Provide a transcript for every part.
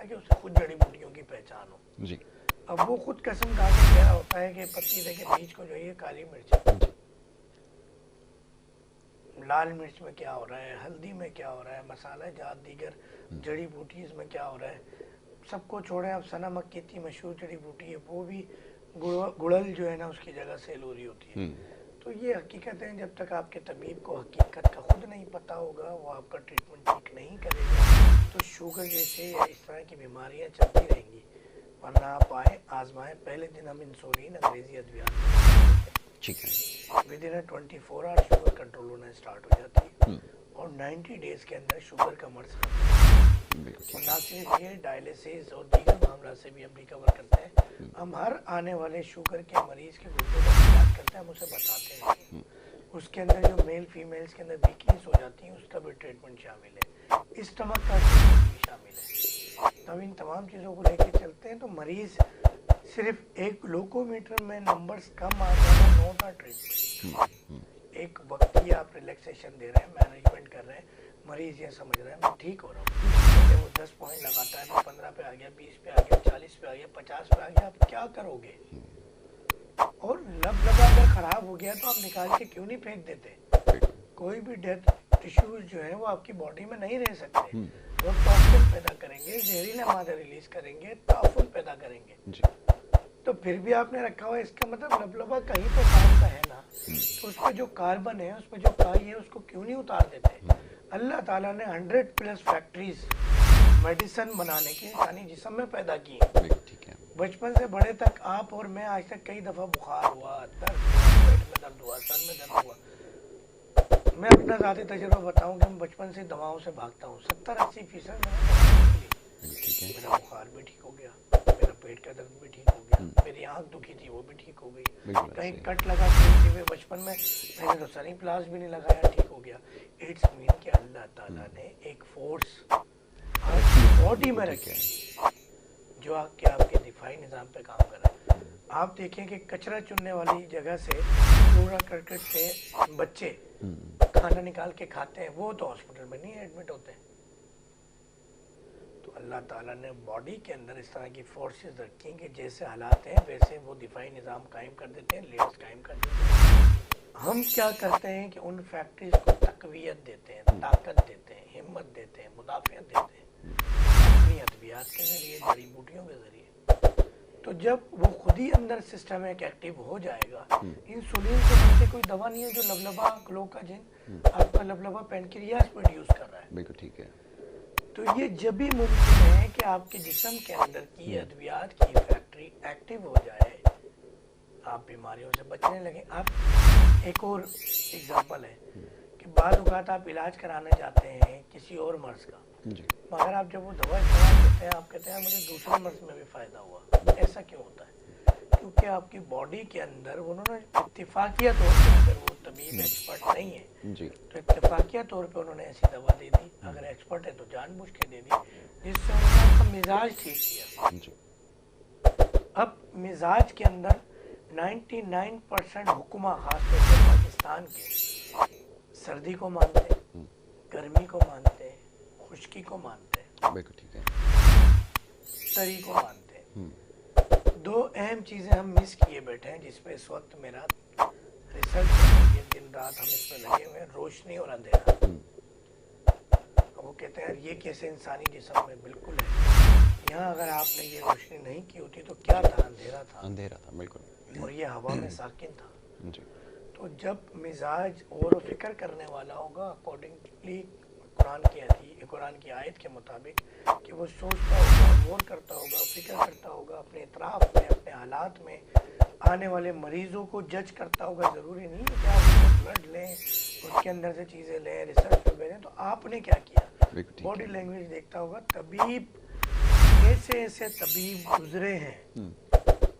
कि उसे खुद जड़ी बूटियों की पहचान हो जी। अब वो खुद कसम खा के कह रहा होता है कि पतीले के बीज को जो है काली मिर्च, लाल मिर्च में क्या हो रहा है, हल्दी में क्या हो रहा है, मसाला जात दीगर जड़ी बूटीज में क्या हो रहा है, सबको छोड़े। अब सना मक्की इतनी मशहूर जड़ी बूटी है, वो भी गुड़ल जो है ना उसकी जगह सेल हो रही होती है। तो ये हकीकत है, जब तक आपके तबीब को हकीकत का खुद नहीं पता होगा वो आपका ट्रीटमेंट ठीक नहीं करेगा तो शुगर जैसे या इस तरह की बीमारियां चलती रहेंगी। वरना आप आए आजमाएं, पहले दिन हम इंसुलिन अंग्रेजी अद्वियात ठीक है, within 24 hour sugar control होना स्टार्ट हो जाती है और 90 डेज के अंदर शुगर का मर्ज और ना सिर्फ ये डायलिसिस और दीगर मामला से भी हम रिकवर करते हैं। हम हर आने वाले शुगर के मरीज के गुर्दों का इलाज करते हैं, हम उसे बताते हैं। उसके अंदर जो मेल फीमेल्स के अंदर वीकनेस हो जाती है उसका भी ट्रीटमेंट शामिल है, स्टमक का ट्रीटमेंट भी शामिल है। तब इन तमाम चीज़ों को लेके चलते हैं तो मरीज सिर्फ एक ग्लूकोमीटर में नंबर्स कम आ जाना नॉट अ ट्रीटमेंट। एक वक्त ही आप रिलैक्सेशन दे रहे हैं, मैनेजमेंट कर रहे हैं, मरीज ये समझ रहा है मैं ठीक हो रहा हूँ। वो 10 पॉइंट लगाता है, मैं 15 पे आ गया, 20 पे आ गया, 40 पे आ गया, 50 पे आ गया, आप क्या करोगे? और लबलबा अगर खराब हो गया तो आप निकाल के क्यों नहीं फेंक देते? कोई भी डेथ टिश्यूज जो है वो आपकी बॉडी में नहीं रह सकते, वो टॉक्सिन पैदा करेंगे, जहरीला मादे रिलीज करेंगे, ताफुन पैदा करेंगे। तो फिर भी आपने रखा हुआ है, इसका मतलब लबलबा कहीं तो काम का है ना। तो उस पर जो कार्बन है, उस पर जो काई है, उसको क्यों नहीं उतार देते? अल्लाह ताला ने 100+ फैक्ट्रीज मेडिसिन बनाने की इंसानी जिस्म में पैदा की है। बचपन से बड़े तक आप और मैं आज तक कई दफा बुखार हुआ, दर्द हुआ, पेट में दर्द हुआ, सर में दर्द हुआ। मैं अपना ज़ाती तजुर्बा बताऊं कि मैं बचपन से दवाओं से भागता हूँ। 70-80% मेरा बुखार भी ठीक हो गया, मेरा पेट का दर्द भी ठीक हो गया, मेरी आँख दुखी थी वो भी ठीक हो गई, कहीं कट लगा खेलते हुए बचपन में मैंने तो सनी प्लास भी नहीं लगाया, ठीक हो गया। इट्स मीन कि अल्लाह ताला ने एक फोर्स आपकी बॉडी में रखे जो आपके दिफाई निज़ाम पे काम कर रहा है। आप देखें कि कचरा चुनने वाली जगह से, कूड़ा करकट से बच्चे खाना निकाल के खाते हैं, वो तो हॉस्पिटल में नहीं एडमिट होते। तो अल्लाह ताला ने बॉडी के अंदर इस तरह की फोर्सेस रखी कि जैसे हालात हैं वैसे वो दिफाई निज़ाम कायम कर देते हैं, लेयर्स कायम कर देते हैं। हम क्या करते हैं कि उन फैक्ट्रीज को तकवीयत देते हैं, ताकत देते हैं, हिम्मत देते हैं, मुदाफ़ियत देते हैं अपनी अद्वियात के ज़रिए, जड़ी बूटियों के ज़रिए। तो जब वो खुद ही अंदर सिस्टम एक एक्टिव हो जाएगा, इंसुलिन से बनके कोई दवा नहीं है जो लबलबा ग्लूकाजिन आपका लबलबा पेनक्रियास प्रोड्यूस कर रहा है। बिल्कुल ठीक है। तो ये जब भी मुमकिन है कि आपके जिस्म के अंदर की अद्वियात की फैक्ट्री एक्टिव हो जाए, आप बीमारियों से बचने लगे। आप एक और एग्जांपल है कि बाद औक़ात आप इलाज कराने जाते हैं किसी और मर्ज का, मगर आप जब वो दवा इस्तेमाल करते हैं आप कहते हैं मुझे दूसरे मर्ज में भी फ़ायदा हुआ। ऐसा क्यों होता है? क्योंकि आपकी बॉडी के अंदर उन्होंने इत्तेफाकिया तौर पर, अगर वो तबीब एक्सपर्ट नहीं है तो इत्तेफाकिया तौर पे उन्होंने ऐसी दवा दे दी, अगर एक्सपर्ट है तो जानबूझ के दे दी, जिससे उन्होंने आपका मिजाज ठीक किया। अब मिजाज के अंदर 99% हुक्मा खासतौर से पाकिस्तान के सर्दी को मानते हैं, गर्मी को मानते हैं, खुश्की को मानते हैं, बिल्कुल ठीक है, तरी को मानते हैं। दो अहम चीज़ें हम मिस किए बैठे हैं जिस पे इस वक्त मेरा रिसर्च है, दिन रात हम इस पर लगे हुए हैं, रोशनी और अंधेरा। वो कहते हैं ये कैसे इंसानी जिस्म में बिल्कुल है, यहाँ अगर आपने ये रोशनी नहीं की होती तो क्या था? अंधेरा था, अंधेरा था बिल्कुल, और ये हवा में साकिन था। जी। तो जब मिजाज और फिक्र करने वाला होगा अकॉर्डिंगली कुरान की आयत के मुताबिक कि वो सोचता होगा, गौर करता होगा, फिक्र करता होगा अपने इतराफ़ में, अपने हालात में, आने वाले मरीज़ों को जज करता होगा। ज़रूरी नहीं है कि आप ब्लड लें, उसके अंदर से चीज़ें लें, रिसर्च पर भेजें। तो आपने क्या किया? बॉडी लैंग्वेज देखता होगा। तबीब ऐसे ऐसे तबीब गुजरे हैं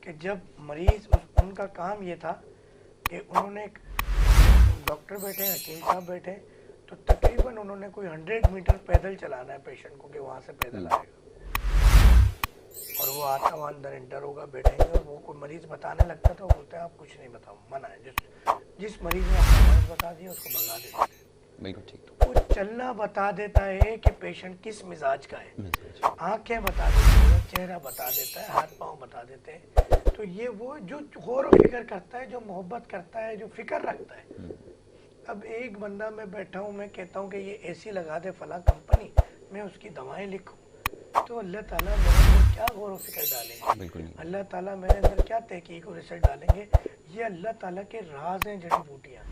कि जब मरीज़, उनका काम ये था कि उन्होंने एक डॉक्टर बैठे, हकीम साहब बैठे, तो तकरीबन उन्होंने कोई 100 मीटर पैदल चलाना है पेशेंट को कि वहाँ से पैदल आएगा, और वो आता वहाँ अंदर इंटर होगा, बैठेंगे, और वो कोई मरीज़ बताने लगता तो बोलते हैं आप कुछ नहीं बताओ, मना है। जिस मरीज़ ने अपना मर्ज बता दिया उसको भगा देते थे। بالکل ٹھیک. وہ چلنا بتا دیتا ہے کہ پیشنٹ کس مزاج کا ہے, مزاج. آنکھیں بتا دیتی ہیں, چہرہ بتا دیتا ہے, ہاتھ پاؤں بتا دیتے ہیں. تو یہ وہ جو غور و فکر کرتا ہے, جو محبت کرتا ہے, جو فکر رکھتا ہے. اب ایک بندہ میں بیٹھا ہوں, میں کہتا ہوں کہ یہ اے سی لگا دے فلاں کمپنی, میں اس کی دوائیں لکھوں, تو اللہ تعالیٰ میرے اندر کیا غور و فکر ڈالیں گے, بالکل نہیں. اللہ تعالیٰ میرے اندر کیا تحقیق و ریسرچ ڈالیں گے. یہ اللہ تعالیٰ کے راز ہیں, جڑی بوٹیاں.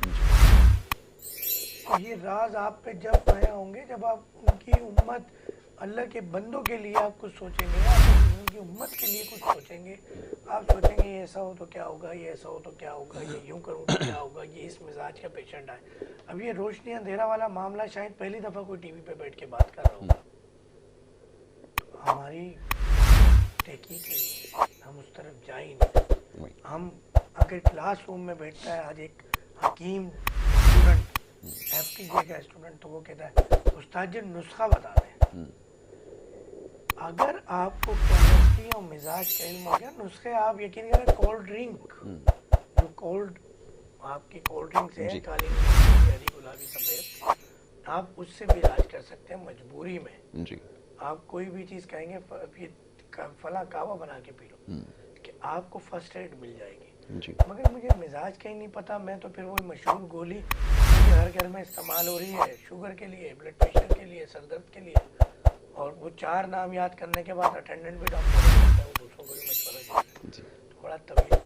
یہ راز آپ پہ جب آیا ہوں گے جب آپ ان کی امت, اللہ کے بندوں کے لیے آپ کچھ سوچیں گے, آپ ان کی امت کے لیے کچھ سوچیں گے. آپ سوچیں گے یہ ایسا ہو تو کیا ہوگا, یہ ایسا ہو تو کیا ہوگا, یہ یوں کروں تو کیا ہوگا, یہ اس مزاج کا پیشنٹ ہے. اب یہ روشنی اندھیرا والا معاملہ شاید پہلی دفعہ کوئی ٹی وی پہ بیٹھ کے بات کر رہا ہوگا. ہماری تحقیق نہیں, ہم اس طرف جائیں نہیں. ہم اگر کلاس روم میں بیٹھتا ہے آج ایک حکیم اسٹوڈنٹ, ایف ٹی جے کا اسٹوڈنٹ, تو وہ کہتا ہے استاد جی نسخہ بتا دیں. اگر آپ کو کیمسٹری اور مزاج کا علم ہو گیا, نسخے آپ یقین کریں کولڈ ڈرنک, جو کولڈ آپ کی کولڈ ڈرنکس ہے, کالی ہری گلابی سفید, آپ اس سے بھی علاج کر سکتے ہیں مجبوری میں. جی. آپ کوئی بھی چیز کہیں گے فلاں کعوہ بنا کے پی لو, کہ آپ کو فرسٹ ایڈ مل جائے گی. جی. مگر مجھے مزاج کا ہی نہیں پتا, میں تو پھر وہی مشہور گولی جو ہر گھر میں استعمال ہو رہی ہے, شوگر کے لیے, بلڈ پریشر کے لیے, سر درد کے لیے, اور وہ 4 نام یاد کرنے کے بعد اٹینڈنٹ بھی ڈاکٹر ہے, وہ دوسروں کو بھی مشورہ دیتا ہے. تھوڑا طویل